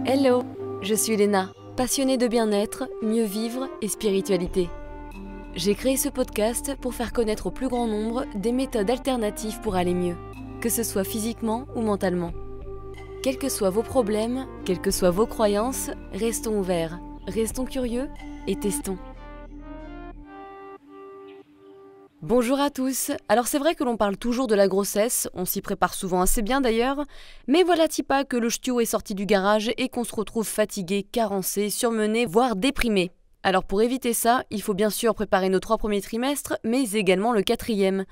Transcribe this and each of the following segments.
Hello, je suis Léna, passionnée de bien-être, mieux vivre et spiritualité. J'ai créé ce podcast pour faire connaître au plus grand nombre des méthodes alternatives pour aller mieux, que ce soit physiquement ou mentalement. Quels que soient vos problèmes, quelles que soient vos croyances, restons ouverts, restons curieux et testons. Bonjour à tous. Alors c'est vrai que l'on parle toujours de la grossesse, on s'y prépare souvent assez bien d'ailleurs, mais voilà-t-il pas que le ch'tio est sorti du garage et qu'on se retrouve fatigué, carencé, surmené, voire déprimé. Alors pour éviter ça, il faut bien sûr préparer nos 3 premiers trimestres, mais également le 4e.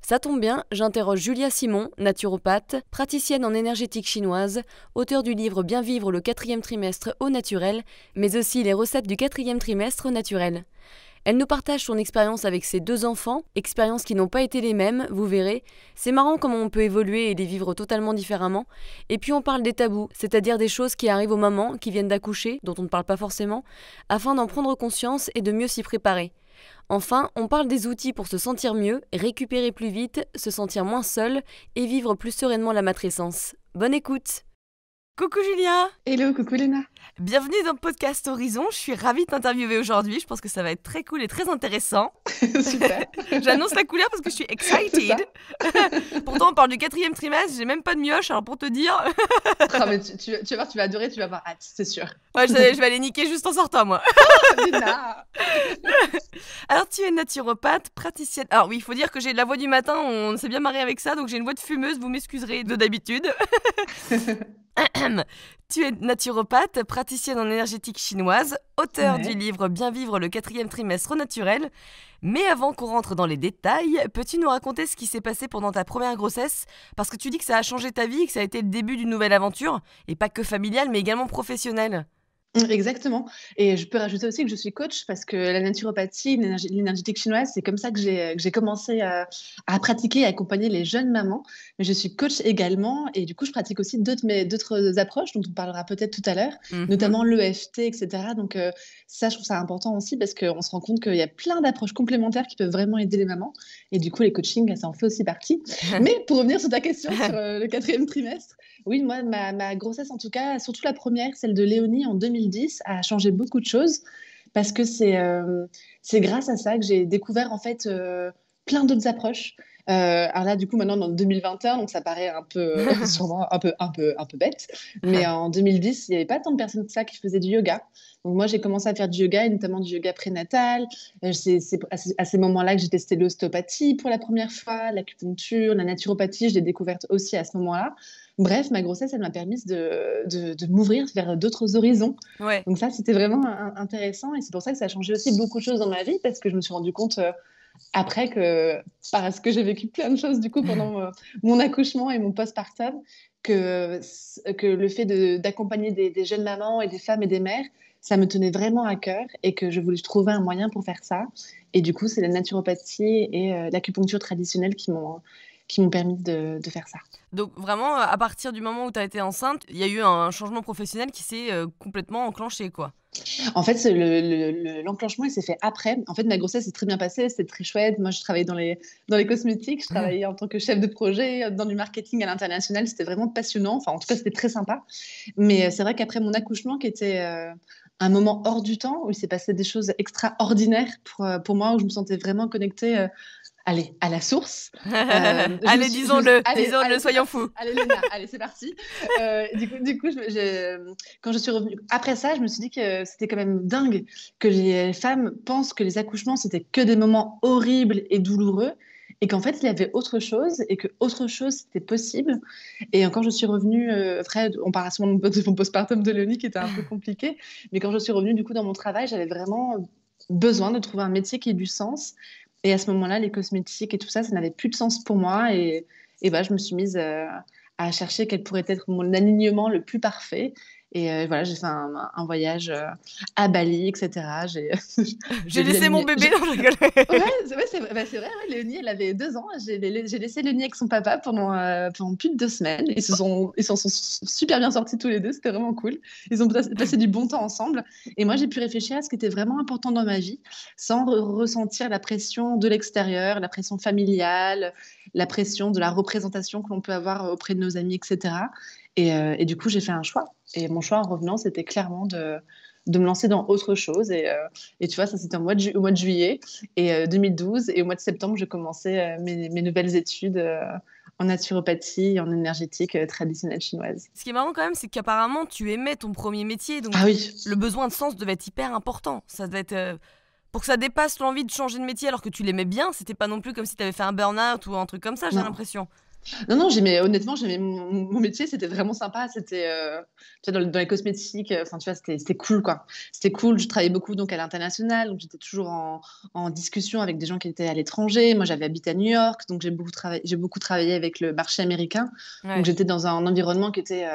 Ça tombe bien, j'interroge Julia Simon, naturopathe, praticienne en énergétique chinoise, auteure du livre Bien vivre le 4e trimestre au naturel, mais aussi les recettes du 4e trimestre au naturel. Elle nous partage son expérience avec ses 2 enfants, expériences qui n'ont pas été les mêmes, vous verrez. C'est marrant comment on peut évoluer et les vivre totalement différemment. Et puis on parle des tabous, c'est-à-dire des choses qui arrivent aux mamans qui viennent d'accoucher, dont on ne parle pas forcément, afin d'en prendre conscience et de mieux s'y préparer. Enfin, on parle des outils pour se sentir mieux, récupérer plus vite, se sentir moins seul et vivre plus sereinement la matrescence. Bonne écoute! Coucou Julia! Hello, coucou Léna. Bienvenue dans Podcast Horizon, je suis ravie de t'interviewer aujourd'hui, je pense que ça va être très cool et très intéressant. Super. J'annonce la couleur parce que je suis excited. Pourtant on parle du 4e trimestre, j'ai même pas de mioche, alors pour te dire... Mais tu vas voir, tu vas adorer, tu vas avoir hâte, c'est sûr. Ouais, je vais aller niquer juste en sortant moi. Léna. Alors tu es naturopathe, praticienne... Alors oui, il faut dire que j'ai la voix du matin, on s'est bien marré avec ça, donc j'ai une voix de fumeuse, vous m'excuserez de d'habitude. Tu es naturopathe, praticienne en énergétique chinoise, auteure du livre Bien vivre le 4e trimestre au naturel. Mais avant qu'on rentre dans les détails, peux-tu nous raconter ce qui s'est passé pendant ta première grossesse? Parce que tu dis que ça a changé ta vie et que ça a été le début d'une nouvelle aventure, et pas que familiale, mais également professionnelle. Exactement. Et je peux rajouter aussi que je suis coach parce que la naturopathie, l'énergétique chinoise, c'est comme ça que j'ai commencé à pratiquer et à accompagner les jeunes mamans. Mais je suis coach également et du coup, je pratique aussi d'autres approches dont on parlera peut-être tout à l'heure, notamment l'EFT, etc. Donc ça, je trouve ça important aussi parce qu'on se rend compte qu'il y a plein d'approches complémentaires qui peuvent vraiment aider les mamans. Et du coup, les coachings, ça en fait aussi partie. Mais pour revenir sur ta question sur le 4e trimestre, oui, moi, ma grossesse, en tout cas, surtout la première, celle de Léonie en 2010, a changé beaucoup de choses parce que c'est grâce à ça que j'ai découvert en fait plein d'autres approches. Alors là, du coup, maintenant, dans 2021, donc ça paraît un peu, sûrement un peu bête, mais en 2010, il n'y avait pas tant de personnes que ça qui faisaient du yoga. Donc moi, j'ai commencé à faire du yoga, et notamment du yoga prénatal. C'est à ces moments-là que j'ai testé l'ostéopathie pour la première fois, l'acupuncture, la naturopathie, je l'ai découverte aussi à ce moment-là. Bref, ma grossesse, elle m'a permis de m'ouvrir vers d'autres horizons. Ouais. Donc ça, c'était vraiment intéressant et c'est pour ça que ça a changé aussi beaucoup de choses dans ma vie parce que je me suis rendu compte après parce que j'ai vécu plein de choses du coup pendant mon accouchement et mon postpartum, que le fait d'accompagner des jeunes mamans et des femmes et des mères, ça me tenait vraiment à cœur et que je voulais trouver un moyen pour faire ça. Et du coup, c'est la naturopathie et l'acupuncture traditionnelle qui m'ont permis de faire ça. Donc vraiment, à partir du moment où tu as été enceinte, il y a eu un changement professionnel qui s'est complètement enclenché, quoi. En fait, l'enclenchement, il s'est fait après. En fait, ma grossesse s'est très bien passée, c'était très chouette. Moi, je travaillais dans les cosmétiques, je travaillais en tant que chef de projet, dans du marketing à l'international. C'était vraiment passionnant. Enfin, en tout cas, c'était très sympa. Mais c'est vrai qu'après mon accouchement, qui était un moment hors du temps, où il s'est passé des choses extraordinaires pour moi, où je me sentais vraiment connectée allez, à la source. Allez, disons-le, soyons fous. Allez, Léna, allez, c'est parti. Du coup quand je suis revenue, après ça, je me suis dit que c'était quand même dingue que les femmes pensent que les accouchements, c'était que des moments horribles et douloureux, et qu'en fait, il y avait autre chose, et que autre chose, c'était possible. Et quand je suis revenue, après, on parle souvent de mon postpartum de Léonie, qui était un peu compliqué, mais quand je suis revenue, du coup, dans mon travail, j'avais vraiment besoin de trouver un métier qui ait du sens. Et à ce moment-là, les cosmétiques et tout ça, ça n'avait plus de sens pour moi. Et bah, je me suis mise à chercher quel pourrait être mon alignement le plus parfait. Et voilà, j'ai fait un voyage à Bali, etc. J'ai laissé mon bébé dans la gueule. Ouais, c'est vrai. Ouais, Léonie, elle avait 2 ans. J'ai laissé Léonie avec son papa pendant plus de 2 semaines. Ils s'en sont super bien sortis tous les deux. C'était vraiment cool. Ils ont passé du bon temps ensemble. Et moi, j'ai pu réfléchir à ce qui était vraiment important dans ma vie sans ressentir la pression de l'extérieur, la pression familiale, la pression de la représentation que l'on peut avoir auprès de nos amis, etc. Et du coup, j'ai fait un choix. Et mon choix en revenant, c'était clairement de me lancer dans autre chose. Et tu vois, ça, c'était au mois de juillet 2012. Et au mois de septembre, je commençais mes nouvelles études en naturopathie et en énergétique traditionnelle chinoise. Ce qui est marrant quand même, c'est qu'apparemment tu aimais ton premier métier, donc Ah oui. le besoin de sens devait être hyper important. Ça devait être pour que ça dépasse l'envie de changer de métier alors que tu l'aimais bien. C'était pas non plus comme si t'avais fait un burn-out ou un truc comme ça, j'ai Non. l'impression. Non, non, honnêtement, j'aimais mon métier, c'était vraiment sympa. C'était tu vois, dans les cosmétiques, enfin, tu vois, c'était cool, quoi. C'était cool. Je travaillais beaucoup donc à l'international, donc j'étais toujours en discussion avec des gens qui étaient à l'étranger. Moi, j'avais habité à New York, donc j'ai beaucoup travaillé avec le marché américain. Donc Ouais. j'étais dans un environnement qui était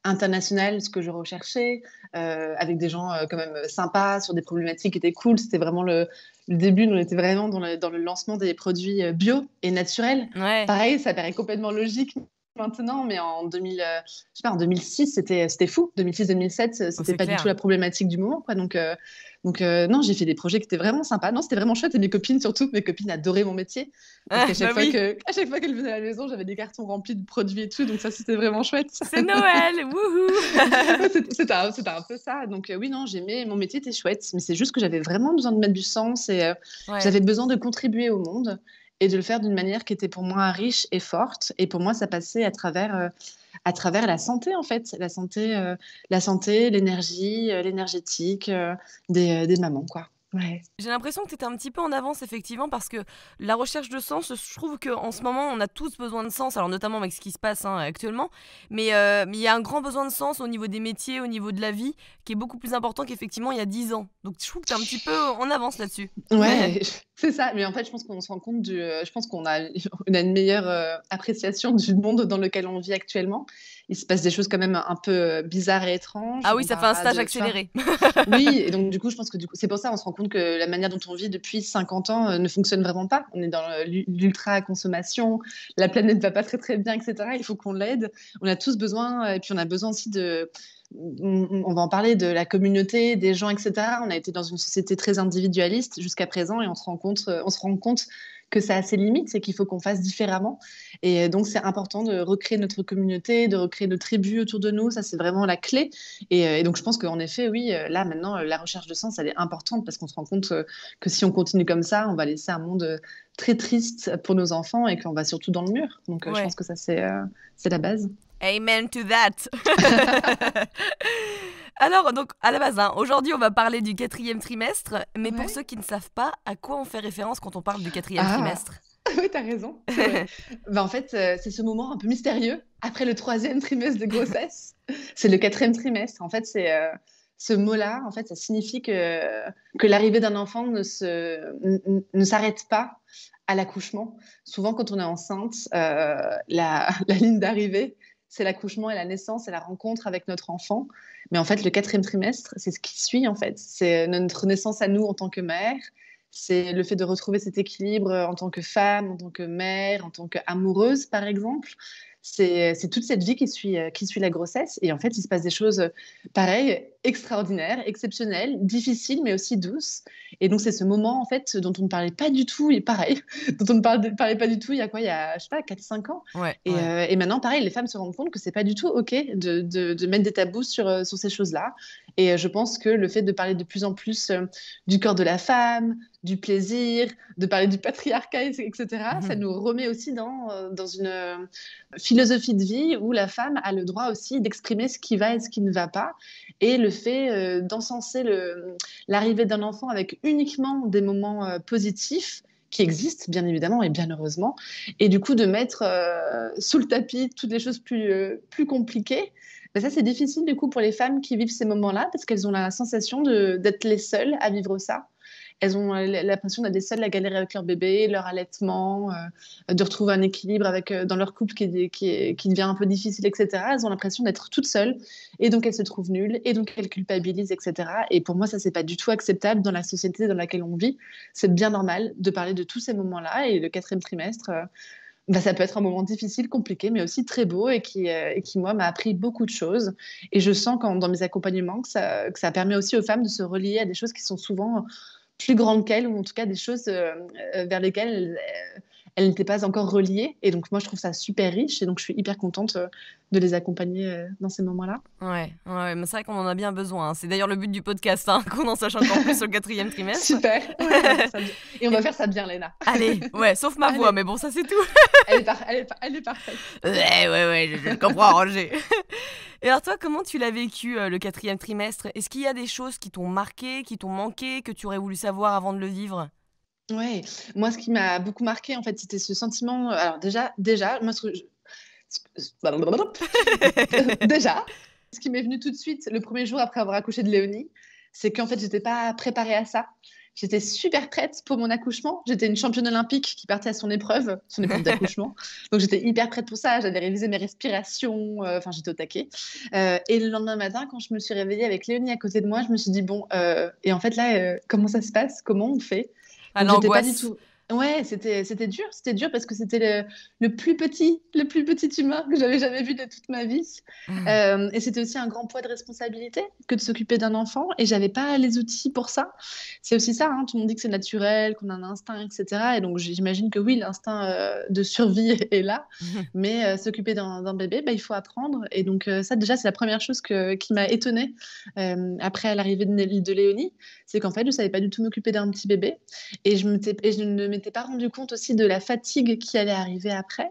international, ce que je recherchais, avec des gens quand même sympas sur des problématiques qui étaient cool. C'était vraiment le début, nous, on était vraiment dans le lancement des produits bio et naturels. Ouais. Pareil, ça paraît complètement logique maintenant, mais en 2000, je sais pas, en 2006, c'était fou. 2006-2007, Oh, c'était c'est pas du tout clair. la problématique du moment, quoi. Non, j'ai fait des projets qui étaient vraiment sympas. Non, c'était vraiment chouette. Et mes copines, surtout, mes copines adoraient mon métier. Parce Ah, qu'bah oui, à chaque fois qu'elles venaient à la maison, j'avais des cartons remplis de produits et tout. Donc ça, c'était vraiment chouette. c'est Noël, Ouais, wouhou. c'était un peu ça. Donc oui, non, j'aimais, mon métier était chouette, mais c'est juste que j'avais vraiment besoin de mettre du sens et Ouais. j'avais besoin de contribuer au monde et de le faire d'une manière qui était pour moi riche et forte. Et pour moi, ça passait à travers la santé, en fait, la santé, l'énergie, l'énergétique des mamans, quoi. Ouais. J'ai l'impression que tu étais un petit peu en avance effectivement parce que la recherche de sens, je trouve qu'en ce moment on a tous besoin de sens, alors notamment avec ce qui se passe actuellement, mais il y a un grand besoin de sens au niveau des métiers, au niveau de la vie, qui est beaucoup plus important qu'effectivement il y a 10 ans. Donc je trouve que tu es un petit peu en avance là-dessus. Ouais, c'est ça. Mais en fait, je pense qu'on se rend compte je pense on a une meilleure appréciation du monde dans lequel on vit actuellement. Il se passe des choses quand même un peu bizarres et étranges. Ah oui, On ça fait un parlera stage tu vois. accéléré. Oui, et donc du coup, je pense que c'est pour ça on se rend compte que la manière dont on vit depuis 50 ans ne fonctionne vraiment pas. On est dans l'ultra consommation, la planète va pas très très bien, etc. Il faut qu'on l'aide. On a tous besoin, et puis on a besoin aussi on va en parler de la communauté, des gens, etc. On a été dans une société très individualiste jusqu'à présent et on se rend compte que ça a ses limites et qu'il faut qu'on fasse différemment. Et donc, c'est important de recréer notre communauté, de recréer nos tribus autour de nous. Ça, c'est vraiment la clé. Et donc, je pense qu'en effet, oui, là, maintenant, la recherche de sens, elle est importante parce qu'on se rend compte que si on continue comme ça, on va laisser un monde très triste pour nos enfants et qu'on va surtout dans le mur. Donc, je pense Ouais. que ça, c'est la base. Amen to that. Alors, donc, à la base, hein, aujourd'hui, on va parler du quatrième trimestre, mais pour Ouais. ceux qui ne savent pas, à quoi on fait référence quand on parle du quatrième Ah, trimestre? oui, t'as raison, c'est vrai. Bah, en fait, c'est ce moment un peu mystérieux après le troisième trimestre de grossesse. C'est le quatrième trimestre. En fait, ce mot-là, en fait, ça signifie que l'arrivée d'un enfant ne s'arrête pas à l'accouchement. Souvent, quand on est enceinte, la ligne d'arrivée, c'est l'accouchement et la naissance et la rencontre avec notre enfant. Mais en fait, le quatrième trimestre, c'est ce qui suit, en fait. C'est notre naissance à nous en tant que mère. C'est le fait de retrouver cet équilibre en tant que femme, en tant que mère, en tant qu'amoureuse, par exemple. C'est toute cette vie qui suit la grossesse. Et en fait, il se passe des choses pareilles, extraordinaires, exceptionnelles, difficiles, mais aussi douces. Et donc, c'est ce moment, en fait, dont on ne parlait pas du tout, et pareil, dont on ne parlait pas du tout il y a quoi, je sais pas, 4 5 ans. Ouais, Et, ouais. euh, et maintenant, pareil, les femmes se rendent compte que c'est pas du tout OK de mettre des tabous sur ces choses-là. Et je pense que le fait de parler de plus en plus du corps de la femme, du plaisir, de parler du patriarcat, etc., ça nous remet aussi dans une philosophie de vie où la femme a le droit aussi d'exprimer ce qui va et ce qui ne va pas. Et le fait d'encenser l'arrivée d'un enfant avec uniquement des moments positifs, qui existent bien évidemment et bien heureusement, et du coup de mettre sous le tapis toutes les choses plus compliquées. Ben ça, c'est difficile du coup pour les femmes qui vivent ces moments-là parce qu'elles ont la sensation d'être les seules à vivre ça. Elles ont l'impression d'être les seules à galérer avec leur bébé, leur allaitement, de retrouver un équilibre dans leur couple qui devient un peu difficile, etc. Elles ont l'impression d'être toutes seules et donc elles se trouvent nulles et donc elles culpabilisent, etc. Et pour moi, ça, c'est pas du tout acceptable dans la société dans laquelle on vit. C'est bien normal de parler de tous ces moments-là et le quatrième trimestre, bah, ça peut être un moment difficile, compliqué, mais aussi très beau et qui moi, m'a appris beaucoup de choses. Et je sens dans mes accompagnements que ça permet aussi aux femmes de se relier à des choses qui sont souvent plus grandes qu'elles, ou en tout cas des choses vers lesquelles elles n'étaient pas encore reliées. Et donc, moi, je trouve ça super riche. Et donc, je suis hyper contente de les accompagner dans ces moments-là. Ouais, mais c'est vrai qu'on en a bien besoin, hein. C'est d'ailleurs le but du podcast, hein, qu'on en sache encore plus sur le 4e trimestre. Super. Ouais, on va faire ça bien. Et on va faire ça bien, Léna. Allez, ouais, sauf ma voix, Allez. mais bon, ça c'est tout. Elle est parfaite. Ouais, je comprends, Roger. Et alors toi, comment tu l'as vécu le 4e trimestre? Est-ce qu'il y a des choses qui t'ont marqué, qui t'ont manqué, que tu aurais voulu savoir avant de le vivre? Ouais, moi, ce qui m'a beaucoup marqué, en fait, c'était ce sentiment. Alors, déjà, moi, déjà, ce qui m'est venu tout de suite le premier jour après avoir accouché de Léonie, c'est qu'en fait, j'étais pas préparée à ça. J'étais super prête pour mon accouchement. J'étais une championne olympique qui partait à son épreuve d'accouchement. Donc, j'étais hyper prête pour ça. J'avais révisé mes respirations. Enfin, j'étais au taquet. Et le lendemain matin, quand je me suis réveillée avec Léonie à côté de moi, je me suis dit, bon, et en fait, là, comment ça se passe? Comment on fait? À Donc, j'étais pas du l'angoisse. tout. Ouais, c'était dur parce que c'était le plus petit humain que j'avais jamais vu de toute ma vie. Et c'était aussi un grand poids de responsabilité que de s'occuper d'un enfant. Et j'avais pas les outils pour ça. C'est aussi ça, hein, tout le monde dit que c'est naturel, qu'on a un instinct, etc. Et donc j'imagine que oui, l'instinct de survie est là. Mais s'occuper d'un bébé, bah, il faut apprendre. Et donc ça, déjà, c'est la première chose qui m'a étonnée après l'arrivée de Léonie. C'est qu'en fait, je savais pas du tout m'occuper d'un petit bébé. Et je ne m'étais pas rendu compte aussi de la fatigue qui allait arriver après,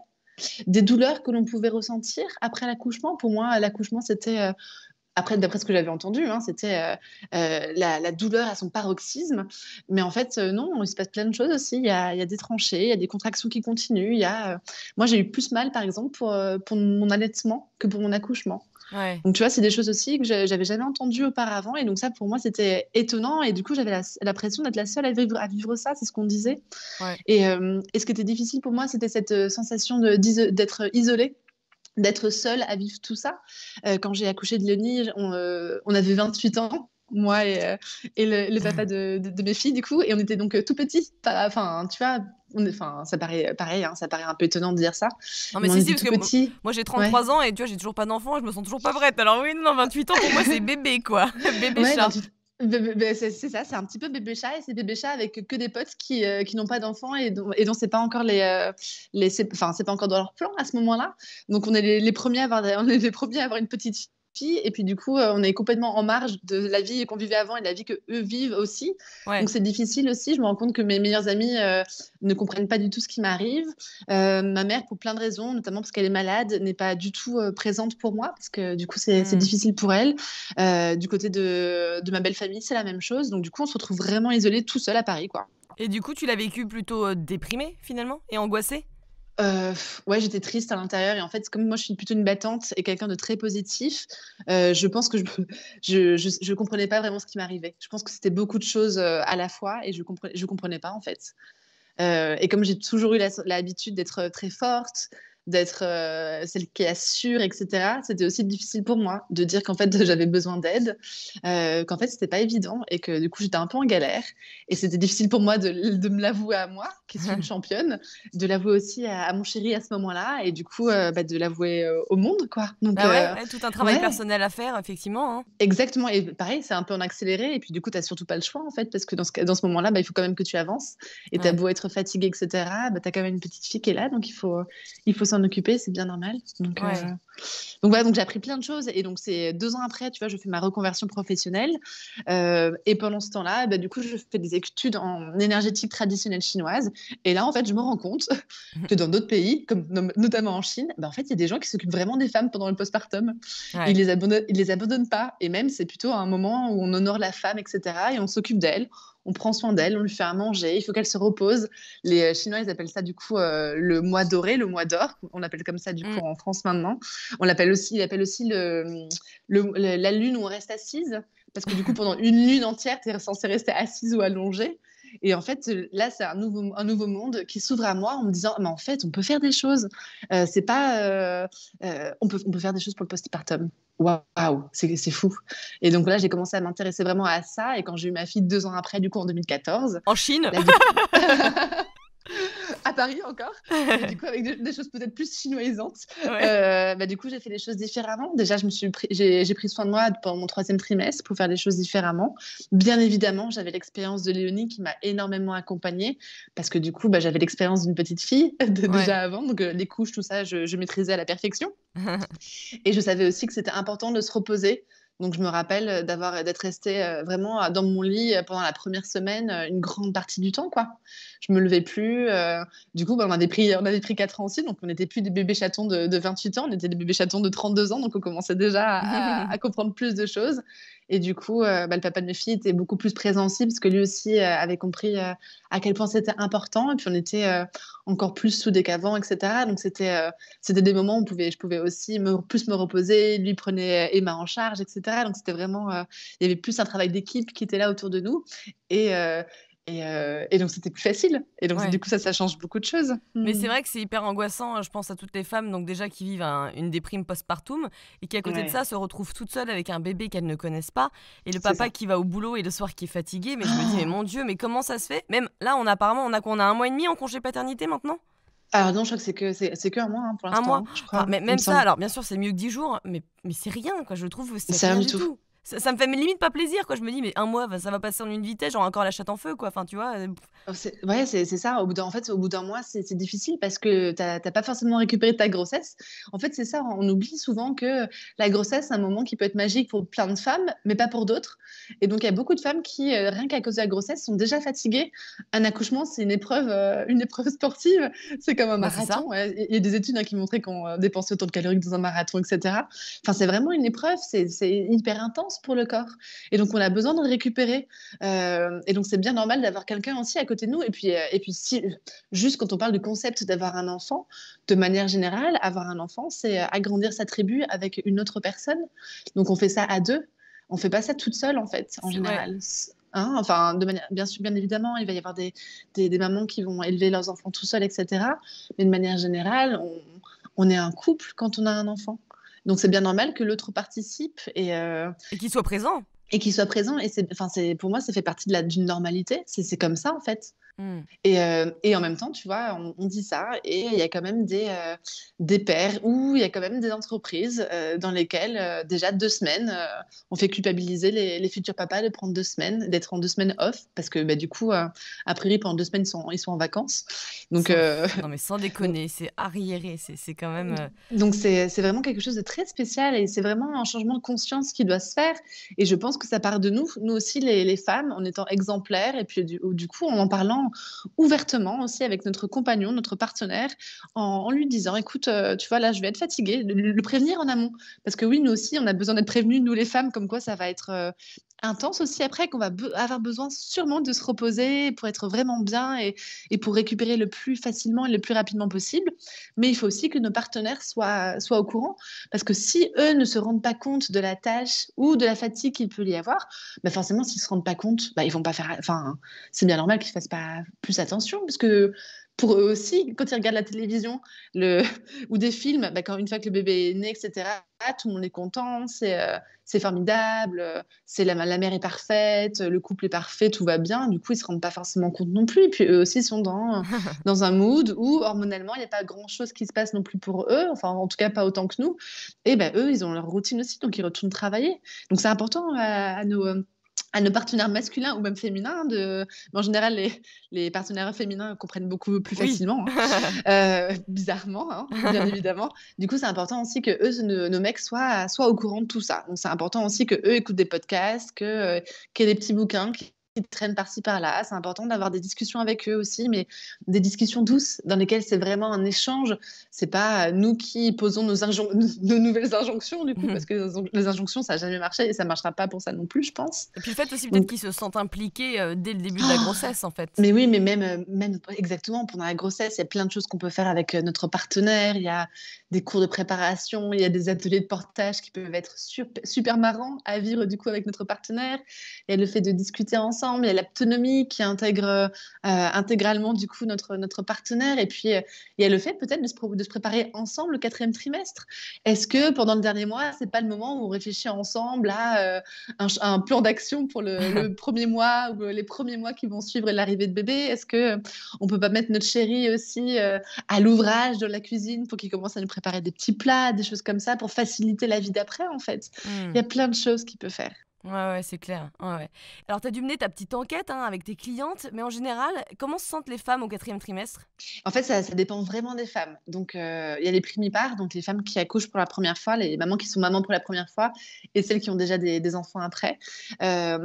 des douleurs que l'on pouvait ressentir après l'accouchement. Pour moi, l'accouchement, c'était, après, d'après ce que j'avais entendu, hein, c'était la douleur à son paroxysme. Mais en fait, non, il se passe plein de choses aussi. Il y a des tranchées, il y a des contractions qui continuent. Moi, j'ai eu plus mal, par exemple, pour mon allaitement que pour mon accouchement. Ouais. Donc, tu vois, c'est des choses aussi que j'avais jamais entendues auparavant. Et donc, ça, pour moi, c'était étonnant. Et du coup, j'avais l'impression d'être la seule à vivre ça. C'est ce qu'on disait. Ouais. Et ce qui était difficile pour moi, c'était cette sensation d'être isolée, d'être seule à vivre tout ça. Quand j'ai accouché de Léonie, on avait 28 ans. Moi et le papa de mes filles, du coup, et on était donc tout petits. Enfin, tu vois, enfin, ça paraît pareil, hein, ça paraît un peu étonnant de dire ça, Non mais mais on si, était parce tout que petits. moi j'ai Ouais. 33 ans et tu vois, j'ai toujours pas d'enfant et je me sens toujours pas prête. Alors oui, non, 28 ans pour moi c'est bébé quoi. Bébé Ouais, chat. c'est ça, c'est un petit peu bébé chat, et c'est bébé chat avec que des potes qui n'ont pas d'enfants et dont c'est pas encore enfin, c'est pas encore dans leur plan à ce moment-là. Donc on est les premiers on est les premiers à avoir une petite fille, et puis du coup on est complètement en marge de la vie qu'on vivait avant et de la vie que eux vivent aussi. Ouais. Donc c'est difficile aussi. Je me rends compte que mes meilleurs amis ne comprennent pas du tout ce qui m'arrive. Ma mère, pour plein de raisons, notamment parce qu'elle est malade, n'est pas du tout présente pour moi, parce que du coup c'est difficile pour elle. Du côté de ma belle famille, c'est la même chose. Donc, du coup, on se retrouve vraiment isolé tout seul à Paris, quoi. Et du coup, tu l'as vécu plutôt déprimé finalement et angoissé? Ouais, j'étais triste à l'intérieur. Et en fait, comme moi, je suis plutôt une battante et quelqu'un de très positif, je pense que je comprenais pas vraiment ce qui m'arrivait. Je pense que c'était beaucoup de choses à la fois, et je comprenais pas, en fait. Et comme j'ai toujours eu l'habitude d'être très forte, d'être celle qui assure, etc., c'était aussi difficile pour moi de dire qu'en fait j'avais besoin d'aide, qu'en fait c'était pas évident, et que du coup j'étais un peu en galère. Et c'était difficile pour moi de me l'avouer à moi, qui suis une championne, de l'avouer aussi à mon chéri à ce moment-là, et du coup de l'avouer au monde, quoi. Donc Bah ouais, tout un travail ouais. personnel à faire effectivement, hein. Exactement, et pareil, c'est un peu en accéléré, et puis du coup, tu as surtout pas le choix, en fait, parce que dans ce moment-là, bah, il faut quand même que tu avances, et tu as Ouais. beau être fatigué, etc., bah, tu as quand même une petite fille qui est là, donc il faut s'en occuper, c'est bien normal. Ouais. Donc voilà, donc j'ai appris plein de choses, et donc c'est 2 ans après, tu vois, je fais ma reconversion professionnelle, et pendant ce temps-là, bah, du coup, je fais des études en énergétique traditionnelle chinoise, et là, en fait, je me rends compte que dans d'autres pays, comme notamment en Chine, bah, en fait, il y a des gens qui s'occupent vraiment des femmes pendant le postpartum. Ouais. Ils les abandonnent pas. Et même, c'est plutôt un moment où on honore la femme, etc. Et on s'occupe d'elle, on prend soin d'elle, on lui fait à manger, il faut qu'elle se repose. Les Chinois, ils appellent ça du coup le mois doré, le mois d'or. On l'appelle comme ça du coup en France maintenant. Ils appellent aussi la lune où on reste assise. Parce que du coup, pendant une lune entière, tu es censée rester assise ou allongée. Et en fait, là, c'est un nouveau monde qui s'ouvre à moi en me disant, mais en fait, on peut faire des choses. C'est pas, on peut faire des choses pour le postpartum. Waouh, c'est fou. Et donc là, j'ai commencé à m'intéresser vraiment à ça. Et quand j'ai eu ma fille 2 ans après, du coup, en 2014, En Chine? là, du coup... à Paris encore, mais du coup avec des choses peut-être plus chinoisantes. Ouais. Du coup, j'ai fait les choses différemment. Déjà, j'ai pris soin de moi pendant mon troisième trimestre pour faire les choses différemment. Bien évidemment, j'avais l'expérience de Léonie qui m'a énormément accompagnée parce que du coup, j'avais l'expérience d'une petite fille Ouais. déjà avant. Donc, les couches, tout ça, je maîtrisais à la perfection. Et je savais aussi que c'était important de se reposer. Donc, je me rappelle d'être restée vraiment dans mon lit pendant la première semaine, une grande partie du temps, quoi. Je me levais plus. Du coup, on avait pris 4 ans aussi, donc on n'était plus des bébés chatons de 28 ans, on était des bébés chatons de 32 ans, donc on commençait déjà à comprendre plus de choses. Et du coup, le papa de mes filles était beaucoup plus présent aussi, parce que lui aussi avait compris à quel point c'était important. Et puis, on était encore plus soudés qu'avant, etc. Donc, c'était des moments où je pouvais aussi plus me reposer. Lui prenait Emma en charge, etc. Donc, c'était vraiment, il y avait plus un travail d'équipe qui était là autour de nous. Et, et donc, c'était plus facile. Et donc, du Ouais. coup, ça change beaucoup de choses. Mais c'est Mm. vrai que c'est hyper angoissant, je pense à toutes les femmes donc déjà qui vivent une déprime postpartum et qui à côté de Ouais, ça se retrouvent toutes seules avec un bébé qu'elles ne connaissent pas et le c'est papa ça. qui va au boulot et le soir qui est fatigué. Mais je me dis mais Oh. mon Dieu, mais comment ça se fait? Même là on a 1 mois et demi en congé paternité maintenant? Alors, non, je crois que c'est que un mois, hein, pour Un l'instant, mois? hein, je Enfin, crois, mais il me même ça, semble. alors bien sûr c'est mieux que 10 jours, mais c'est rien quoi, je trouve c'est C'est rien rien du du tout. tout. Ça me fait limite pas plaisir quoi, je me dis mais un mois ça va passer en une vitesse, j'aurai encore la chatte en feu quoi, enfin tu vois? Ouais, c'est ça. Au bout d'un mois, c'est difficile parce que t'as pas forcément récupéré ta grossesse. En fait, c'est ça. On oublie souvent que la grossesse, c'est un moment qui peut être magique pour plein de femmes, mais pas pour d'autres. Et donc, il y a beaucoup de femmes qui, rien qu'à cause de la grossesse, sont déjà fatiguées. Un accouchement, c'est une épreuve sportive. C'est comme un Bah c'est ça. marathon. Ouais. Il y a des études qui montraient qu'on dépensait autant de calories que dans un marathon, etc. Enfin, c'est vraiment une épreuve. C'est hyper intense pour le corps. Et donc, on a besoin de récupérer. Et donc, c'est bien normal d'avoir quelqu'un aussi à côté de nous. Et puis juste quand on parle du concept d'avoir un enfant, de manière générale, avoir un enfant, c'est agrandir sa tribu avec une autre personne. Donc, on fait ça à deux. On fait pas ça toute seule, en fait, en Ouais. général. Hein, enfin, de manière, bien sûr, bien évidemment, il va y avoir des mamans qui vont élever leurs enfants tout seuls, etc. Mais de manière générale, on est un couple quand on a un enfant. Donc, c'est bien normal que l'autre participe Et qu'il soit présent. et qu'il soit présent. Et enfin, pour moi, ça fait partie d'une normalité. C'est comme ça, en fait. Mmh. Et en même temps, tu vois, on dit ça, et il y a quand même des pairs ou il y a quand même des entreprises dans lesquelles, déjà 2 semaines, on fait culpabiliser les futurs papas de prendre 2 semaines, d'être en 2 semaines off, parce que du coup, a priori, pendant 2 semaines, ils sont en vacances. Donc, Non mais sans déconner, c'est arriéré, c'est quand même, Donc c'est vraiment quelque chose de très spécial et c'est vraiment un changement de conscience qui doit se faire et je pense que ça part de nous aussi les femmes, en étant exemplaires et puis du coup en parlant ouvertement aussi avec notre compagnon, notre partenaire, en lui disant: «Écoute, tu vois là je vais être fatiguée», le prévenir en amont. Parce que oui, nous aussi on a besoin d'être prévenus, nous les femmes, comme quoi ça va être, intense aussi après, qu'on va avoir besoin sûrement de se reposer pour être vraiment bien et pour récupérer le plus facilement et le plus rapidement possible. Mais il faut aussi que nos partenaires soient au courant, parce que si eux ne se rendent pas compte de la tâche ou de la fatigue qu'il peut y avoir, forcément, s'ils ne se rendent pas compte, ils vont pas faire. Enfin, c'est bien normal qu'ils ne fassent pas plus attention, parce que pour eux aussi, quand ils regardent la télévision ou des films, quand une fois que le bébé est né, etc., tout le monde est content, c'est formidable, la mère est parfaite, le couple est parfait, tout va bien. Du coup, ils ne se rendent pas forcément compte non plus. Et puis eux aussi sont dans un mood où hormonalement, il n'y a pas grand-chose qui se passe non plus pour eux, enfin en tout cas pas autant que nous. Et eux, ils ont leur routine aussi, donc ils retournent travailler. Donc c'est important à nos partenaires masculins ou même féminins, mais en général, les partenaires féminins comprennent beaucoup plus oui. facilement, hein, bizarrement, hein, bien évidemment. Du coup, c'est important aussi que eux, nos mecs soient au courant de tout ça. Donc c'est important aussi que eux écoutent des podcasts, qu'il y ait des petits bouquins qui traînent par-ci par-là. C'est important d'avoir des discussions avec eux aussi, mais des discussions douces dans lesquelles c'est vraiment un échange. C'est pas nous qui posons nos nouvelles injonctions, du coup, parce que les injonctions, ça n'a jamais marché et ça marchera pas pour ça non plus, je pense. Et puis le fait aussi peut-être Donc, qu'ils se sentent impliqués, dès le début de la ah, grossesse en fait. mais oui, mais même exactement, pendant la grossesse, il y a plein de choses qu'on peut faire avec notre partenaire. Il y a des cours de préparation, il y a des ateliers de portage qui peuvent être super marrants à vivre du coup avec notre partenaire. Il y a le fait de discuter ensemble. ensemble, il y a l'autonomie qui intègre intégralement du coup notre partenaire. Et puis il y a le fait peut-être de se préparer ensemble le quatrième trimestre. Est-ce que pendant le dernier mois, c'est pas le moment où on réfléchit ensemble à un plan d'action pour le premier mois ou les premiers mois qui vont suivre l'arrivée de bébé? Est-ce que on peut pas mettre notre chéri aussi à l'ouvrage de la cuisine pour qu'il commence à nous préparer des petits plats, des choses comme ça pour faciliter la vie d'après en fait? Il y a Hmm. plein de choses qu'il peut faire. Ouais, ouais, c'est clair. Ouais, ouais. Alors, tu as dû mener ta petite enquête hein, avec tes clientes, mais en général, comment se sentent les femmes au quatrième trimestre? En fait, ça dépend vraiment des femmes. Donc, il y a les primipares, donc les femmes qui accouchent pour la première fois, les mamans qui sont mamans pour la première fois et celles qui ont déjà des enfants après.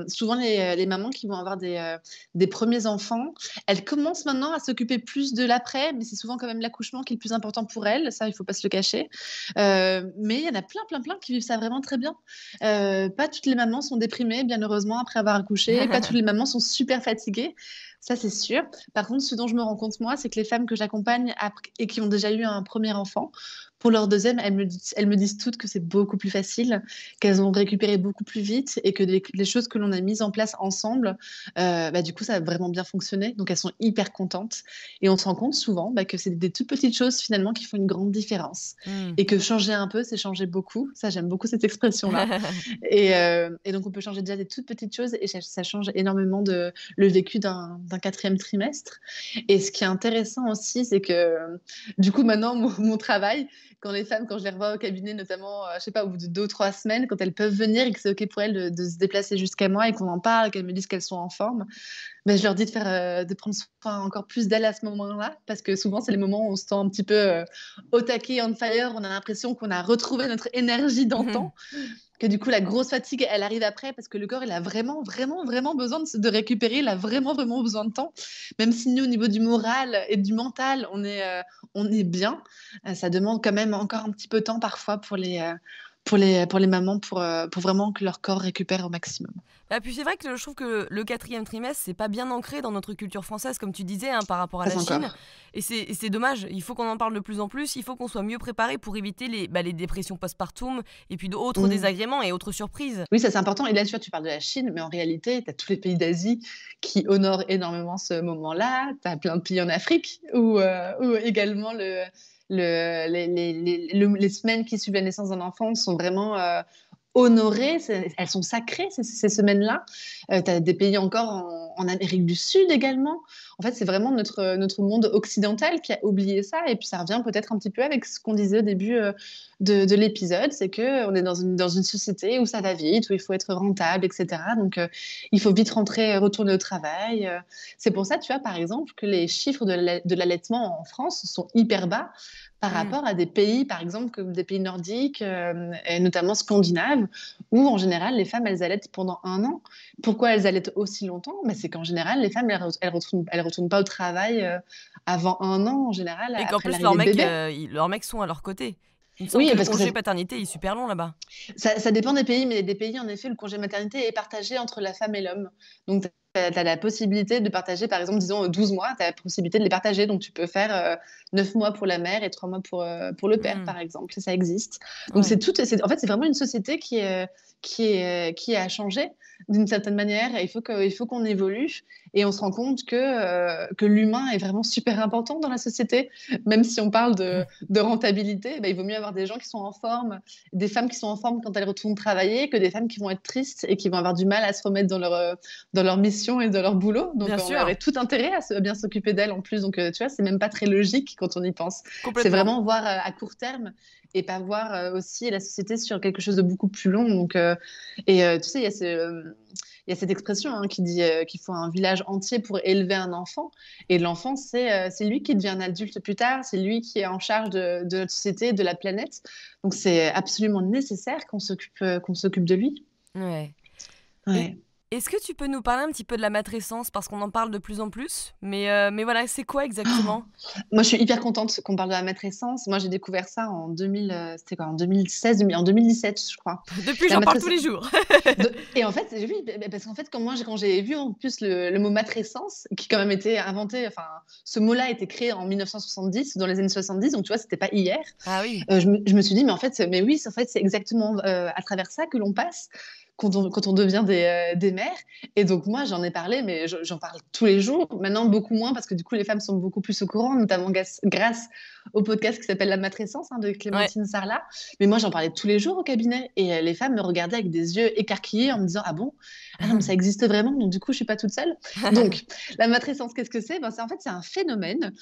Souvent les mamans qui vont avoir des premiers enfants, elles commencent maintenant à s'occuper plus de l'après, mais c'est souvent quand même l'accouchement qui est le plus important pour elles, ça, il faut pas se le cacher. Mais il y en a plein, plein, plein qui vivent ça vraiment très bien. Pas toutes les mamans sont déprimées, bien heureusement, après avoir accouché. Pas toutes les mamans sont super fatiguées, ça c'est sûr. Par contre, ce dont je me rends compte, moi, c'est que les femmes que j'accompagne et qui ont déjà eu un premier enfant, pour leur deuxième, elles me disent toutes que c'est beaucoup plus facile, qu'elles ont récupéré beaucoup plus vite et que les choses que l'on a mises en place ensemble, bah, du coup, ça a vraiment bien fonctionné. Donc, elles sont hyper contentes. Et on se rend compte souvent bah, que c'est des toutes petites choses finalement qui font une grande différence. Hmm. Et que changer un peu, c'est changer beaucoup. Ça, j'aime beaucoup cette expression-là. Et donc, on peut changer déjà des toutes petites choses et ça change énormément le vécu d'un quatrième trimestre. Et ce qui est intéressant aussi, c'est que du coup, maintenant, mon travail, quand je les revois au cabinet, notamment, je sais pas, au bout de 2 ou 3 semaines, quand elles peuvent venir et que c'est OK pour elles de se déplacer jusqu'à moi et qu'on en parle, qu'elles me disent qu'elles sont en forme, ben, je leur dis de prendre soin encore plus d'elles à ce moment-là, parce que souvent, c'est les moments où on se sent un petit peu au taquet, on fire, on a l'impression qu'on a retrouvé notre énergie d'antan, que du coup, la grosse fatigue, elle arrive après parce que le corps, il a vraiment, vraiment, vraiment besoin de récupérer. Il a vraiment, vraiment besoin de temps. Même si nous, au niveau du moral et du mental, on est bien, ça demande quand même encore un petit peu de temps parfois pour les mamans pour vraiment que leur corps récupère au maximum. Bah, puis c'est vrai que je trouve que le quatrième trimestre, c'est pas bien ancré dans notre culture française, comme tu disais, hein, par rapport à Pas la Chine. encore. Et c'est dommage. Il faut qu'on en parle de plus en plus. Il faut qu'on soit mieux préparé pour éviter les dépressions postpartum et puis d'autres Mm. désagréments et autres surprises. Oui, ça c'est important. Et là, tu parles de la Chine, mais en réalité, tu as tous les pays d'Asie qui honorent énormément ce moment-là. Tu as plein de pays en Afrique où également les semaines qui suivent la naissance d'un enfant sont vraiment honorées. Elles sont sacrées, ces semaines-là. Tu as des pays encore en Amérique du Sud également. En fait, c'est vraiment notre monde occidental qui a oublié ça. Et puis, ça revient peut-être un petit peu avec ce qu'on disait au début de l'épisode, c'est qu'on est dans une société où ça va vite, où il faut être rentable, etc. Donc, il faut vite retourner au travail. C'est pour ça, tu vois, par exemple, que les chiffres de l'allaitement en France sont hyper bas par Mm. rapport à des pays, par exemple, comme des pays nordiques, et notamment scandinaves, où en général, les femmes, elles allaitent pendant 1 an. Pourquoi elles allaitent aussi longtemps? Ben, c'est qu'en général, les femmes, elles retournent pas au travail avant 1 an, en général, Et qu'en après plus, leurs l'arrivée de mecs, bébé. leurs mecs sont à leur côté. Il me semble Oui, que le parce que congé paternité est super long là-bas. ça dépend des pays, mais des pays, en effet, le congé maternité est partagé entre la femme et l'homme. Donc, tu as la possibilité de partager, par exemple, disons 12 mois, tu as la possibilité de les partager. Donc, tu peux faire 9 mois pour la mère et 3 mois pour le père, Mm. par exemple. Ça existe. Donc, Ouais. en fait, c'est vraiment une société qui est à changer d'une certaine manière. Et il faut qu'on évolue. Et on se rend compte que l'humain est vraiment super important dans la société. Même si on parle de rentabilité, ben, il vaut mieux avoir des gens qui sont en forme, des femmes qui sont en forme quand elles retournent travailler, que des femmes qui vont être tristes et qui vont avoir du mal à se remettre dans leur mission et dans leur boulot. Donc, Bien on sûr, aurait tout intérêt à bien s'occuper d'elles en plus. Donc, tu vois, c'est même pas très logique quand on y pense. C'est complètement. vraiment voir à court terme et pas voir aussi la société sur quelque chose de beaucoup plus long. Donc, tu sais, il y a cette expression hein, qui dit qu'il faut un village entier pour élever un enfant. Et l'enfant, c'est lui qui devient un adulte plus tard, c'est lui qui est en charge de notre société, de la planète. Donc, c'est absolument nécessaire qu'on s'occupe de lui. Ouais. Et Ouais. est-ce que tu peux nous parler un petit peu de la matrescence parce qu'on en parle de plus en plus, mais voilà, c'est quoi exactement? Moi, je suis hyper contente qu'on parle de la matrescence. Moi, j'ai découvert ça en 2000, c'était quoi? En 2016, en 2017, je crois. Depuis, La j'en parle tous matrescence. les jours. Et en fait, oui, parce qu'en fait, quand j'ai vu en plus le mot matrescence, qui quand même été inventé, enfin, ce mot-là a été créé en 1970, dans les années 70, donc tu vois, c'était pas hier. Ah oui. Je me suis dit, mais en fait, mais oui, en fait, c'est exactement à travers ça que l'on passe quand on devient des mères. Et donc, moi, j'en ai parlé, mais j'en parle tous les jours. Maintenant, beaucoup moins, parce que du coup, les femmes sont beaucoup plus au courant, notamment grâce au podcast qui s'appelle La Matrescence de Ouais. Clémentine Sarlat. Mais moi, j'en parlais tous les jours au cabinet. Et les femmes me regardaient avec des yeux écarquillés en me disant: ah bon? Ah non, mais ça existe vraiment. Donc, du coup, je suis pas toute seule. Donc, la matrescence, qu'est-ce que c'est? En fait, c'est un phénomène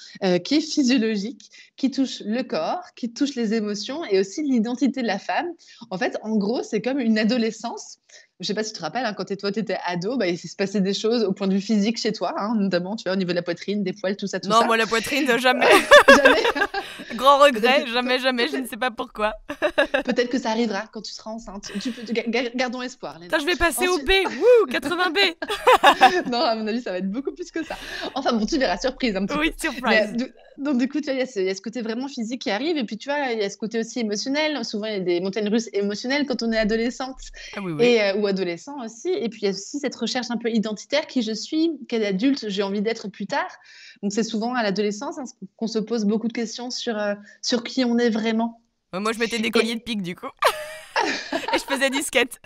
qui est physiologique, qui touche le corps, qui touche les émotions et aussi l'identité de la femme. En fait, en gros, c'est comme une adolescence. Je sais pas si tu te rappelles, quand toi, tu étais ado, il se passait des choses au point de vue physique chez toi, notamment, tu vois, au niveau de la poitrine, des poils, tout ça, tout Non, ça. moi, la poitrine, jamais. Jamais. Grand regret, jamais, jamais, je ne sais pas pourquoi. Peut-être que ça arrivera quand tu seras enceinte. Gardons espoir, Léna. Putain, je vais passer au Ensuite... B, wouh, 80B. Non, à mon avis, ça va être beaucoup plus que ça. Enfin bon, tu verras, surprise un petit Oui, peu. surprise. Donc du coup, tu vois, il y a ce côté vraiment physique qui arrive. Et puis, tu vois, il y a ce côté aussi émotionnel. Souvent, il y a des montagnes russes émotionnelles quand on est adolescente Ah oui, oui. ou adolescent aussi. Et puis, il y a aussi cette recherche un peu identitaire, qui je suis, quel adulte j'ai envie d'être plus tard. Donc, c'est souvent à l'adolescence qu'on se pose beaucoup de questions sur qui on est vraiment. Moi, je mettais des colliers de pique, du coup. Et je faisais du skate.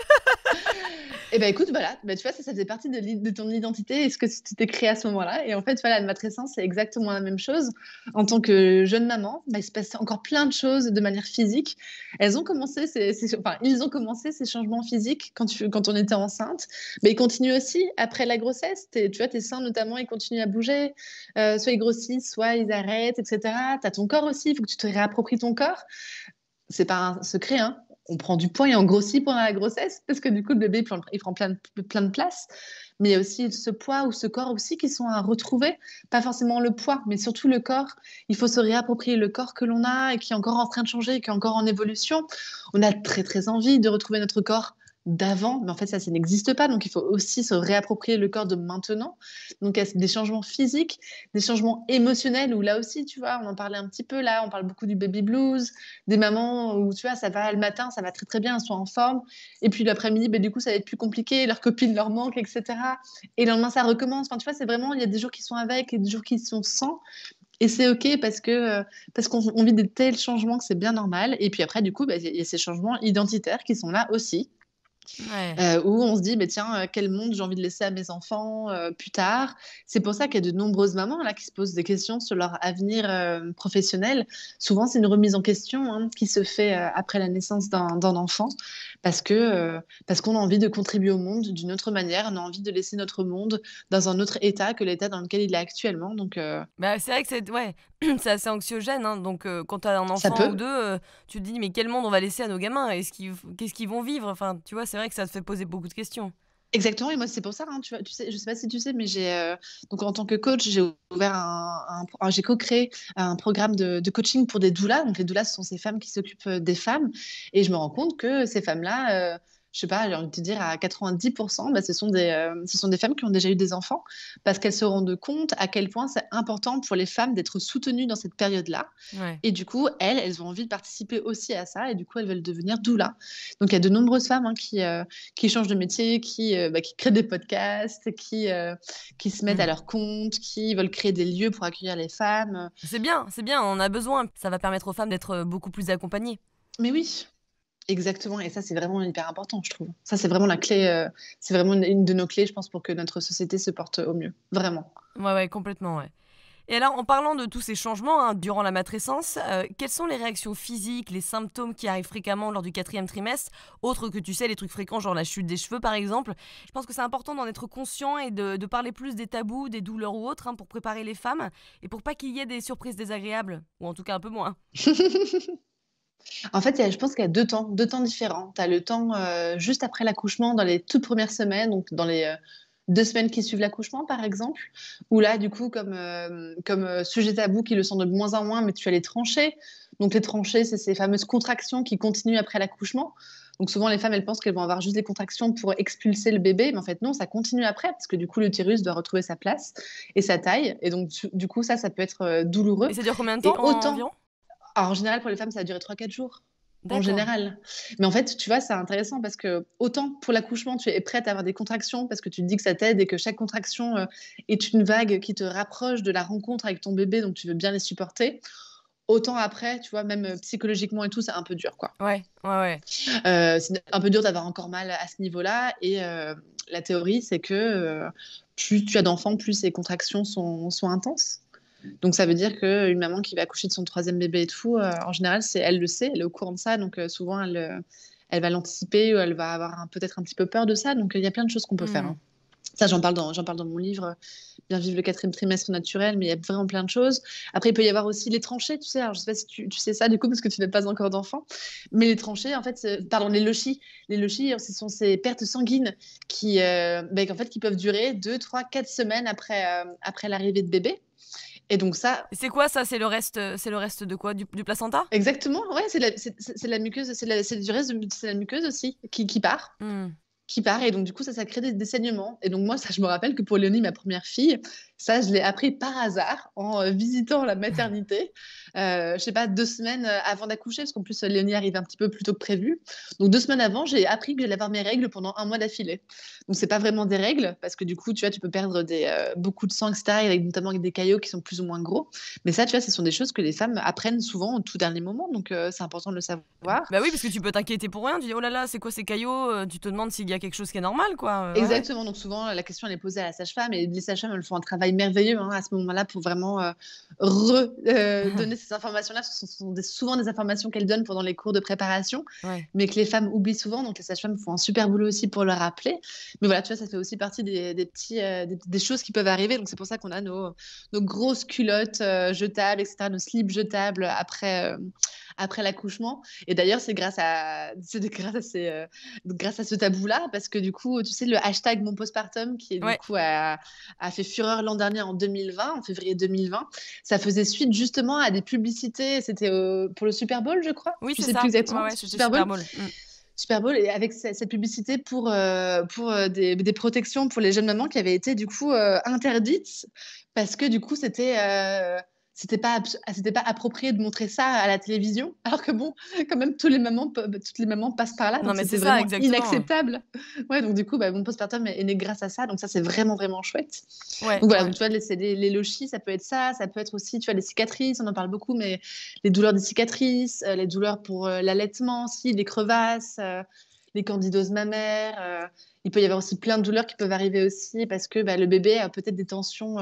Eh ben écoute, voilà, tu vois, ça faisait partie de ton identité et ce que tu t'es créé à ce moment-là. Et en fait, voilà, la matrescence, c'est exactement la même chose. En tant que jeune maman, il se passe encore plein de choses de manière physique. Ils ont commencé ces changements physiques quand on était enceinte, mais ils continuent aussi après la grossesse. Tu vois, tes seins notamment, ils continuent à bouger. Soit ils grossissent, soit ils arrêtent, etc. Tu as ton corps aussi, il faut que tu te réappropries ton corps. C'est pas un secret, on prend du poids et on grossit pendant la grossesse parce que du coup, le bébé, il prend plein de place. Mais il y a aussi ce poids ou ce corps aussi qui sont à retrouver. Pas forcément le poids, mais surtout le corps. Il faut se réapproprier le corps que l'on a et qui est encore en train de changer, qui est encore en évolution. On a très, très envie de retrouver notre corps d'avant, mais en fait, ça n'existe pas. Donc, il faut aussi se réapproprier le corps de maintenant. Donc, il y a des changements physiques, des changements émotionnels, où là aussi, tu vois, on en parlait un petit peu, là, on parle beaucoup du baby blues, des mamans où, tu vois, ça va le matin, ça va très, très bien, elles sont en forme, et puis l'après-midi, du coup, ça va être plus compliqué, leurs copines leur manquent, etc. Et le lendemain, ça recommence. Enfin, tu vois, c'est vraiment, il y a des jours qui sont avec et des jours qui sont sans. Et c'est OK parce qu'on vit des tels changements que c'est bien normal. Et puis après, du coup, il y a ces changements identitaires qui sont là aussi. Ouais. Où on se dit: tiens, quel monde j'ai envie de laisser à mes enfants plus tard. C'est pour ça qu'il y a de nombreuses mamans là qui se posent des questions sur leur avenir professionnel. Souvent, c'est une remise en question qui se fait après la naissance d'un enfant parce qu'on a envie de contribuer au monde d'une autre manière. On a envie de laisser notre monde dans un autre état que l'état dans lequel il est actuellement. Donc, Bah, c'est vrai que c'est assez anxiogène, donc quand tu as un ça enfant ou peut. 2, tu te dis: «Mais quel monde on va laisser à nos gamins? Qu'est-ce qu'ils vont vivre?» Enfin, tu vois, c'est vrai que ça te fait poser beaucoup de questions. Exactement, et moi c'est pour ça, tu vois, tu sais, je sais pas si tu sais, mais donc en tant que coach, j'ai ouvert j'ai co-créé un programme de coaching pour des doulas. Donc les doulas, ce sont ces femmes qui s'occupent des femmes, et je me rends compte que ces femmes-là, je sais pas, j'ai envie de te dire à 90%, ce sont des femmes qui ont déjà eu des enfants, parce qu'elles se rendent compte à quel point c'est important pour les femmes d'être soutenues dans cette période-là. Ouais. Et du coup, elles ont envie de participer aussi à ça, et du coup, elles veulent devenir doula. Donc il y a de nombreuses femmes qui changent de métier, qui créent des podcasts, qui se mettent à Mmh. leur compte, qui veulent créer des lieux pour accueillir les femmes. C'est bien, on en a besoin. Ça va permettre aux femmes d'être, beaucoup plus accompagnées. Mais oui, exactement. Et ça, c'est vraiment hyper important, je trouve. Ça, c'est vraiment la clé. C'est vraiment une de nos clés, je pense, pour que notre société se porte au mieux. Vraiment. Ouais, ouais, complètement, ouais. Et alors, en parlant de tous ces changements, durant la matrescence, quelles sont les réactions physiques, les symptômes qui arrivent fréquemment lors du 4e trimestre, autres que, tu sais, les trucs fréquents, genre la chute des cheveux, par exemple? Je pense que c'est important d'en être conscient et de parler plus des tabous, des douleurs ou autres, pour préparer les femmes et pour pas qu'il y ait des surprises désagréables, ou en tout cas un peu moins. En fait, je pense qu'il y a deux temps différents. Tu as le temps juste après l'accouchement, dans les toutes premières semaines, donc dans les 2 semaines qui suivent l'accouchement, par exemple, où là, du coup, comme sujet tabou qui le sont de moins en moins, mais tu as les tranchées. Donc, les tranchées, c'est ces fameuses contractions qui continuent après l'accouchement. Donc, souvent, les femmes, elles pensent qu'elles vont avoir juste des contractions pour expulser le bébé, mais en fait, non, ça continue après, parce que du coup, l'utérus doit retrouver sa place et sa taille. Et donc, du coup, ça peut être Et douloureux. ça dure combien de Et temps autant, environ? alors, en général, pour les femmes, ça a duré 3 4 jours. En D'accord. général. Mais en fait, tu vois, c'est intéressant parce que autant pour l'accouchement, tu es prête à avoir des contractions parce que tu te dis que ça t'aide et que chaque contraction est une vague qui te rapproche de la rencontre avec ton bébé, donc tu veux bien les supporter. autant après, tu vois, même psychologiquement et tout, c'est un peu dur, quoi. Ouais, ouais, ouais. C'est un peu dur d'avoir encore mal à ce niveau-là. Et la théorie, c'est que plus tu as d'enfants, plus ces contractions sont intenses. Donc ça veut dire qu'une maman qui va accoucher de son troisième bébé et tout, en général, elle le sait, elle est au courant de ça. Donc souvent, elle va l'anticiper ou elle va avoir peut-être un petit peu peur de ça. Donc il y a plein de choses qu'on peut faire, Hmm. hein. Ça, j'en parle dans mon livre, Bien vivre le quatrième trimestre naturel, mais il y a vraiment plein de choses. Après, il peut y avoir aussi les tranchées, tu sais. Alors, je sais pas si tu sais ça, du coup, parce que tu n'as pas encore d'enfant. Mais les tranchées, en fait, pardon, les lochies. Les lochies, ce sont ces pertes sanguines en fait, qui peuvent durer 2, 3, 4 semaines après l'arrivée de bébé. Et donc ça, Et c'est quoi ça? C'est le reste de quoi? Du placenta? exactement, ouais, c'est la muqueuse, c'est du reste c'est la muqueuse aussi Hmm. qui part. Et donc, du coup, ça crée des saignements. Et donc, moi, ça, je me rappelle que pour Léonie, ma première fille, ça, je l'ai appris par hasard en visitant la maternité, je sais pas, 2 semaines avant d'accoucher, parce qu'en plus, Léonie arrive un petit peu plus tôt que prévu. Donc, 2 semaines avant, j'ai appris que j'allais avoir mes règles pendant un mois d'affilée. Donc, c'est pas vraiment des règles, parce que du coup, tu vois, tu peux perdre beaucoup de sang, etc., notamment avec des caillots qui sont plus ou moins gros. Mais ça, tu vois, ce sont des choses que les femmes apprennent souvent au tout dernier moment. Donc, c'est important de le savoir. Bah oui, parce que tu peux t'inquiéter pour rien. Tu dis, oh là là, c'est quoi ces caillots? Tu te demandes s'il y a quelque chose qui est normal, quoi. Ouais, ouais. Exactement, donc souvent la question elle est posée à la sage-femme et les sages-femmes elles font un travail merveilleux, hein, à ce moment-là pour vraiment donner ces informations-là. Ce sont souvent des informations qu'elles donnent pendant les cours de préparation, Ouais. mais que les femmes oublient souvent, donc les sages-femmes font un super boulot aussi pour le rappeler. Mais voilà, tu vois, ça fait aussi partie des choses qui peuvent arriver, donc c'est pour ça qu'on a nos grosses culottes jetables, etc., nos slips jetables après l'accouchement. Et d'ailleurs, grâce à ce tabou-là, parce que du coup, tu sais, le hashtag mon postpartum, qui du Ouais. coup a fait fureur l'an dernier en 2020, en février 2020, ça faisait suite justement à des publicités. C'était pour le Super Bowl, je crois. Oui, Je c'est sais plus ça. Ouais, exactement. ouais, c'était Super Bowl. Super Bowl. Super Bowl, et avec cette publicité pour des protections pour les jeunes mamans qui avaient été du coup interdites parce que du coup c'était pas approprié de montrer ça à la télévision, alors que bon, quand même, toutes les mamans passent par là, Non, donc mais c'est c'était ça, vraiment exactement. inacceptable. Ouais, donc du coup, mon postpartum est né grâce à ça, donc ça, c'est vraiment, vraiment chouette. Ouais, Donc voilà, ouais. donc tu vois, les lochis, ça peut être ça, ça peut être aussi, tu vois, les cicatrices, on en parle beaucoup, mais les douleurs des cicatrices, les douleurs pour l'allaitement aussi, les crevasses, les candidoses mammaires. Il peut y avoir aussi plein de douleurs qui peuvent arriver aussi parce que le bébé a peut-être des tensions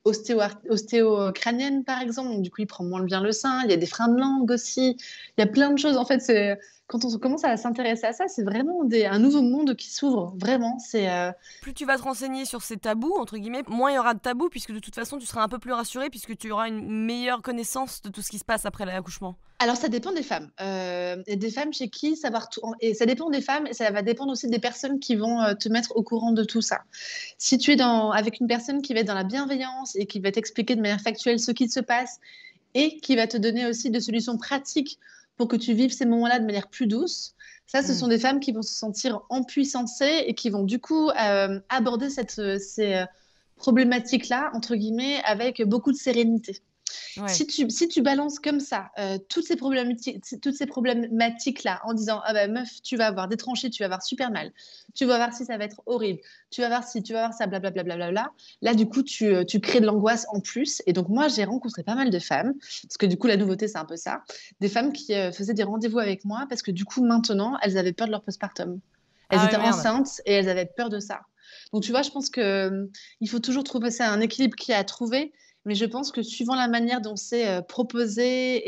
ostéo-crâniennes, par exemple. Donc, du coup, il prend moins bien le sein. Il y a des freins de langue aussi. Il y a plein de choses. En fait, quand on commence à s'intéresser à ça, c'est vraiment un nouveau monde qui s'ouvre. Vraiment, Plus tu vas te renseigner sur ces tabous, entre guillemets, moins il y aura de tabous, puisque de toute façon, tu seras un peu plus rassuré, puisque tu auras une meilleure connaissance de tout ce qui se passe après l'accouchement. Alors, ça dépend des femmes. Il y a des femmes chez qui savoir tout. Et ça dépend des femmes et ça va dépendre aussi des personnes qui vont te mettre au courant de tout ça. Si tu es avec une personne qui va être dans la bienveillance et qui va t'expliquer de manière factuelle ce qui se passe et qui va te donner aussi des solutions pratiques pour que tu vives ces moments-là de manière plus douce, ça, ce Mm. sont des femmes qui vont se sentir empuissancées et qui vont du coup aborder ces problématiques-là, entre guillemets, avec beaucoup de sérénité. Ouais. Si tu balances comme ça toutes ces problématiques-là en disant ah bah meuf, tu vas avoir des tranchées, tu vas avoir super mal, tu vas voir si ça va être horrible, tu vas voir si, tu vas voir ça, blablabla, là du coup tu crées de l'angoisse en plus. Et donc moi j'ai rencontré pas mal de femmes, parce que du coup la nouveauté c'est un peu ça, des femmes qui faisaient des rendez-vous avec moi parce que du coup maintenant elles avaient peur de leur postpartum. Elles Ah ouais, étaient merde. enceintes et elles avaient peur de ça. Donc tu vois, je pense que il faut toujours trouver ça un équilibre qui est à trouver. Mais je pense que suivant la manière dont c'est proposé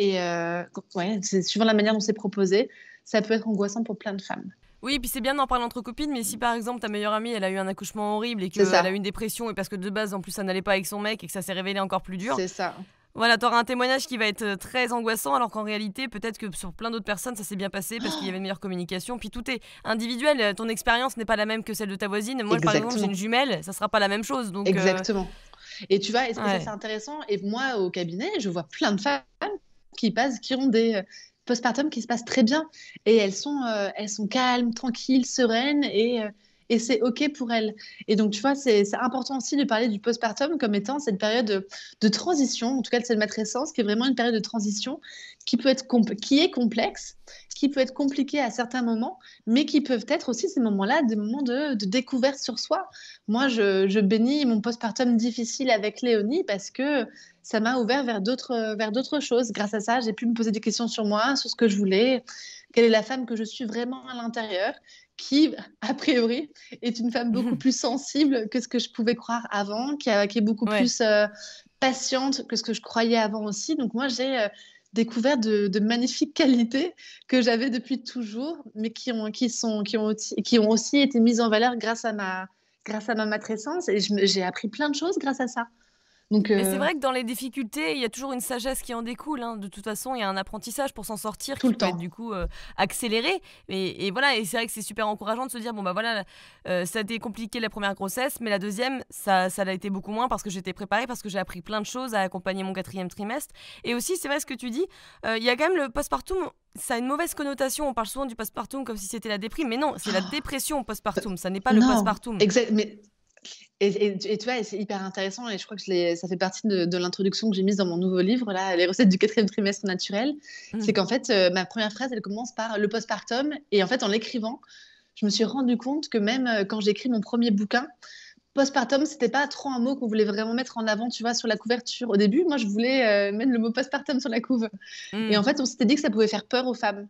suivant la manière dont c'est proposé, ça peut être angoissant pour plein de femmes. Oui, puis c'est bien d'en parler entre copines, mais si par exemple ta meilleure amie elle a eu un accouchement horrible et C'est qu'elle a eu ça, une dépression et parce que de base en plus ça n'allait pas avec son mec et que ça s'est révélé encore plus dur, c'est ça. voilà, t'auras un témoignage qui va être très angoissant alors qu'en réalité peut-être que sur plein d'autres personnes ça s'est bien passé parce qu'il y avait une meilleure communication. Puis tout est individuel, ton expérience n'est pas la même que celle de ta voisine. Moi par exemple j'ai une Exactement, jumelle, ça sera pas la même chose donc exactement. Et tu vois, et ça c'est ouais. intéressant. Et moi au cabinet, je vois plein de femmes qui ont des postpartum qui se passent très bien et elles sont calmes, tranquilles, sereines et c'est OK pour elle. Et donc, tu vois, c'est important aussi de parler du postpartum comme étant cette période de transition, en tout cas de cette matrescence, qui est vraiment une période de transition qui est complexe, qui peut être compliquée à certains moments, mais qui peuvent être aussi ces moments-là des moments de découverte sur soi. Moi, je bénis mon postpartum difficile avec Léonie parce que ça m'a ouvert vers d'autres choses. Grâce à ça, j'ai pu me poser des questions sur moi, sur ce que je voulais, quelle est la femme que je suis vraiment à l'intérieur, qui, a priori, est une femme beaucoup plus sensible que ce que je pouvais croire avant, qui est beaucoup Ouais. plus patiente que ce que je croyais avant aussi. Donc moi, j'ai découvert de magnifiques qualités que j'avais depuis toujours, mais qui ont aussi été mises en valeur grâce à ma matrescence. Et j'ai appris plein de choses grâce à ça. Donc, Mais c'est vrai que dans les difficultés, il y a toujours une sagesse qui en découle, hein. De toute façon, il y a un apprentissage pour s'en sortir tout qui le peut être temps. du coup, accéléré et voilà et c'est vrai que c'est super encourageant de se dire: «Bon, bah, voilà, ça a été compliqué la première grossesse, mais la deuxième, ça l'a été beaucoup moins parce que j'étais préparée, parce que j'ai appris plein de choses à accompagner mon quatrième trimestre» et aussi, c'est vrai ce que tu dis, il y a quand même le postpartum, ça a une mauvaise connotation. On parle souvent du postpartum comme si c'était la déprime, mais non, c'est la dépression postpartum, ça n'est pas le Non, postpartum. exact. Mais et tu vois, et c'est hyper intéressant, et je crois que ça fait partie de l'introduction que j'ai mise dans mon nouveau livre, là, Les recettes du quatrième trimestre naturel. Mmh. C'est qu'en fait, ma première phrase, elle commence par le postpartum. Et en fait, en l'écrivant, je me suis rendu compte que même quand j'ai écrit mon premier bouquin, postpartum, c'était pas trop un mot qu'on voulait vraiment mettre en avant, tu vois, sur la couverture. Au début, moi, je voulais mettre le mot postpartum sur la couve. Et Mmh. en fait, on s'était dit que ça pouvait faire peur aux femmes.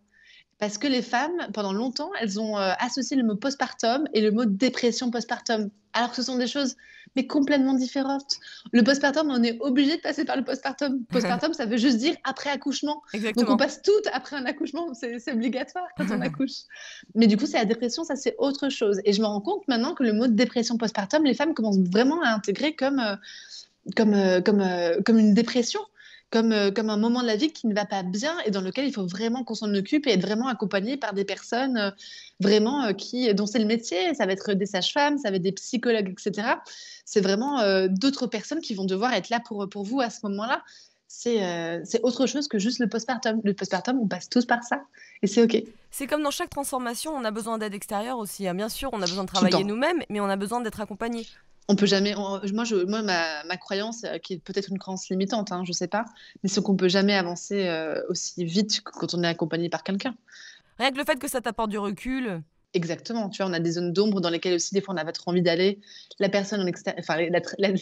Parce que les femmes, pendant longtemps, elles ont associé le mot postpartum et le mot dépression postpartum. Alors que ce sont des choses, mais complètement différentes. Le postpartum, on est obligé de passer par le postpartum. Postpartum, ça veut juste dire après accouchement. Donc on Exactement. passe tout après un accouchement. C'est obligatoire quand on accouche. Mais du coup, c'est la dépression, ça c'est autre chose. Et je me rends compte maintenant que le mot de dépression postpartum, les femmes commencent vraiment à intégrer comme une dépression, comme un moment de la vie qui ne va pas bien et dans lequel il faut vraiment qu'on s'en occupe et être vraiment accompagné par des personnes vraiment dont c'est le métier. Ça va être des sages-femmes, ça va être des psychologues, etc. C'est vraiment d'autres personnes qui vont devoir être là pour vous à ce moment-là. C'est autre chose que juste le postpartum. Le postpartum, on passe tous par ça et c'est OK, C'est comme dans chaque transformation, on a besoin d'aide extérieure aussi, hein. Bien sûr, on a besoin de tout le travailler temps. nous-mêmes, mais on a besoin d'être accompagné. On peut jamais. Moi, ma croyance, qui est peut-être une croyance limitante, hein, je sais pas, mais c'est qu'on peut jamais avancer aussi vite que quand on est accompagné par quelqu'un. Rien que le fait que ça t'apporte du recul. Exactement, tu vois, on a des zones d'ombre dans lesquelles aussi des fois on n'a pas trop envie d'aller. La personne en extérieur, enfin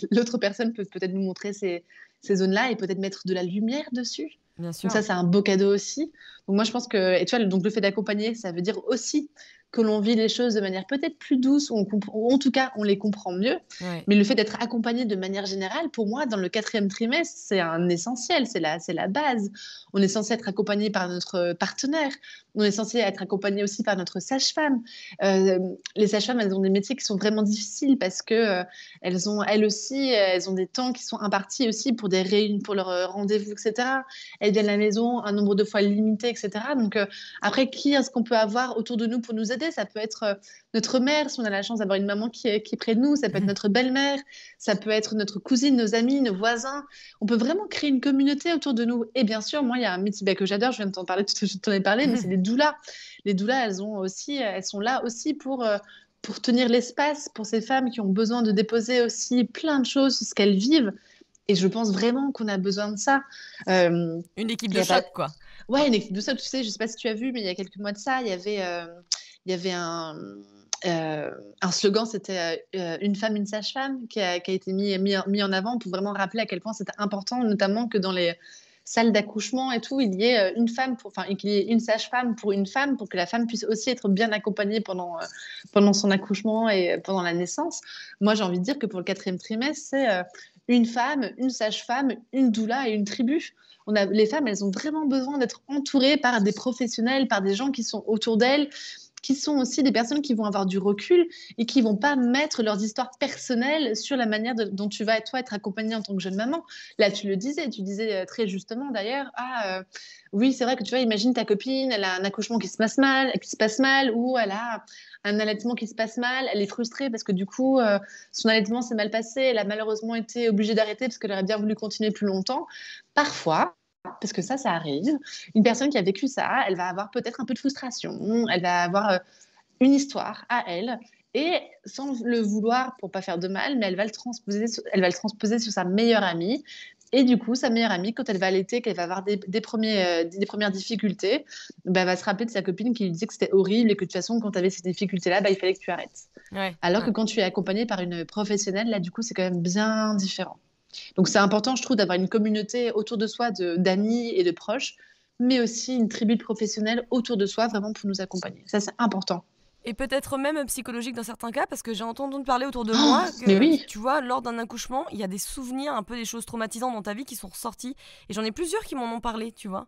l'autre personne peut peut-être nous montrer ces zones-là et peut-être mettre de la lumière dessus. Bien Donc sûr. ça, c'est un beau cadeau aussi. Donc moi, je pense que, et tu vois, donc le fait d'accompagner, ça veut dire aussi que l'on vit les choses de manière peut-être plus douce, ou en tout cas, on les comprend mieux. Ouais. Mais le fait d'être accompagné de manière générale, pour moi, dans le quatrième trimestre, c'est un essentiel, c'est la base. On est censé être accompagné par notre partenaire, on est censé être accompagné aussi par notre sage-femme. Euh, les sages-femmes, elles ont des métiers qui sont vraiment difficiles parce que elles aussi, elles ont des temps qui sont impartis aussi pour des réunions, pour leurs rendez-vous, etc. Elles viennent à la maison un nombre de fois limité, etc. Donc après, qui est-ce qu'on peut avoir autour de nous pour nous aider? Ça peut être notre mère, si on a la chance d'avoir une maman qui est près de nous, ça peut être notre belle-mère, ça peut être notre cousine, nos amis, nos voisins. On peut vraiment créer une communauté autour de nous. Et bien sûr, moi, il y a un métier que j'adore, je viens de t'en parler, je t'en ai parlé, mais c'est les doulas. Les doulas, elles sont là aussi pour tenir l'espace pour ces femmes qui ont besoin de déposer aussi plein de choses sur ce qu'elles vivent. Et je pense vraiment qu'on a besoin de ça. Euh, Une équipe il y de a pas... choc, quoi. Ouais, une équipe de ça, tu sais, je sais pas si tu as vu, mais il y a quelques mois de ça, il y avait un slogan, c'était une femme, une sage-femme, qui a été mis en avant pour vraiment rappeler à quel point c'était important, notamment que dans les salles d'accouchement et tout, il y ait qu'il y ait une sage-femme pour une femme, pour que la femme puisse aussi être bien accompagnée pendant son accouchement et pendant la naissance. Moi, j'ai envie de dire que pour le quatrième trimestre, c'est une femme, une sage-femme, une doula et une tribu. Les femmes, elles ont vraiment besoin d'être entourées par des professionnels, par des gens qui sont autour d'elles, qui sont aussi des personnes qui vont avoir du recul et qui vont pas mettre leurs histoires personnelles sur la manière dont tu vas toi être accompagnée en tant que jeune maman. Là, tu disais très justement d'ailleurs, oui, c'est vrai que tu vois, imagine ta copine, elle a un accouchement qui se passe mal, ou elle a un allaitement qui se passe mal, elle est frustrée parce que du coup, son allaitement s'est mal passé, elle a malheureusement été obligée d'arrêter parce qu'elle aurait bien voulu continuer plus longtemps. Parfois, parce que ça arrive, une personne qui a vécu ça, elle va avoir peut-être un peu de frustration, elle va avoir une histoire à elle, et sans le vouloir pour pas faire de mal, mais elle va le transposer sur sa meilleure amie. Et du coup, sa meilleure amie, quand elle va allaiter, qu'elle va avoir des premières difficultés, bah, elle va se rappeler de sa copine qui lui disait que c'était horrible et que de toute façon, quand tu avais ces difficultés-là, bah, il fallait que tu arrêtes. Ouais, Alors ouais. que quand tu es accompagnée par une professionnelle, là, du coup, c'est quand même bien différent. Donc, c'est important, je trouve, d'avoir une communauté autour de soi d'amis et de proches, mais aussi une tribu de professionnels autour de soi, vraiment pour nous accompagner. Ça, c'est important. Et peut-être même psychologique dans certains cas, parce que j'ai entendu parler autour de Oh, moi mais que, oui, tu vois, lors d'un accouchement, il y a des souvenirs, un peu des choses traumatisantes dans ta vie qui sont ressorties. Et j'en ai plusieurs qui m'en ont parlé, tu vois.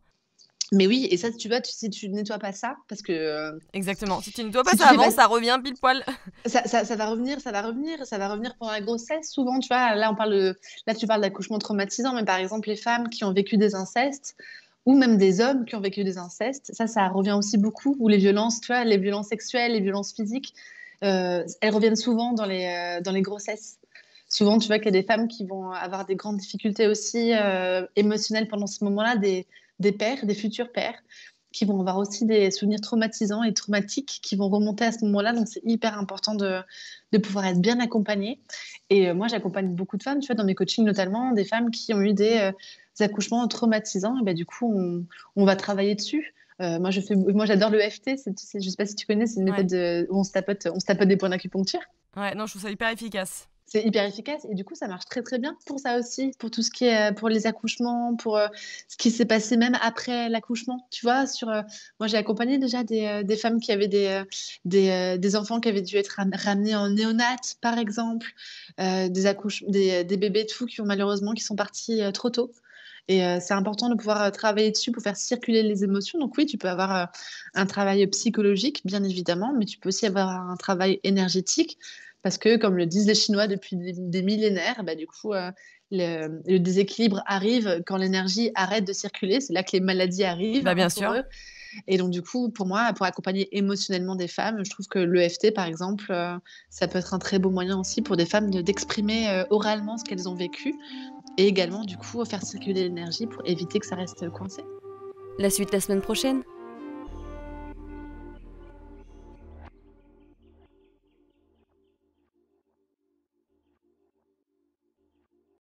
mais oui, et ça, tu vois, si tu nettoies pas ça, parce que Exactement. Si tu ne dois pas si tu ça fais pas avant, ça revient pile poil. ça va revenir, ça va revenir pendant la grossesse. Souvent, tu vois, là, tu parles d'accouchement traumatisant, mais par exemple, les femmes qui ont vécu des incestes, ou même des hommes qui ont vécu des incestes, ça revient aussi beaucoup. Ou les violences, tu vois, les violences sexuelles, les violences physiques, elles reviennent souvent dans les grossesses. Souvent, tu vois qu'il y a des femmes qui vont avoir des grandes difficultés aussi émotionnelles pendant ce moment-là, des pères, des futurs pères, qui vont avoir aussi des souvenirs traumatisants et traumatiques qui vont remonter à ce moment-là. Donc, c'est hyper important de pouvoir être bien accompagné. Et moi, j'accompagne beaucoup de femmes, tu vois, dans mes coachings notamment, des femmes qui ont eu des accouchements traumatisants. Et ben, du coup, on va travailler dessus. Moi, j'adore le FT. Je ne sais pas si tu connais, c'est une Ouais. méthode où on se tapote des points d'acupuncture. Ouais, non, je trouve ça hyper efficace. C'est hyper efficace et du coup, ça marche très très bien pour ça aussi, pour tout ce qui est pour les accouchements, pour ce qui s'est passé même après l'accouchement. Tu vois, moi j'ai accompagné déjà des femmes qui avaient des enfants qui avaient dû être ramenés en néonat, par exemple, des bébés tout qui ont malheureusement qui sont partis trop tôt. Et c'est important de pouvoir travailler dessus pour faire circuler les émotions. Donc oui, tu peux avoir un travail psychologique, bien évidemment, mais tu peux aussi avoir un travail énergétique parce que, comme le disent les Chinois depuis des millénaires, bah, du coup, le déséquilibre arrive quand l'énergie arrête de circuler. C'est là que les maladies arrivent Bah, hein, bien pour sûr. eux. Et donc, du coup, pour moi, pour accompagner émotionnellement des femmes, je trouve que l'EFT, par exemple, ça peut être un très beau moyen aussi pour des femmes d'exprimer oralement ce qu'elles ont vécu et également, du coup, faire circuler l'énergie pour éviter que ça reste coincé. La suite la semaine prochaine.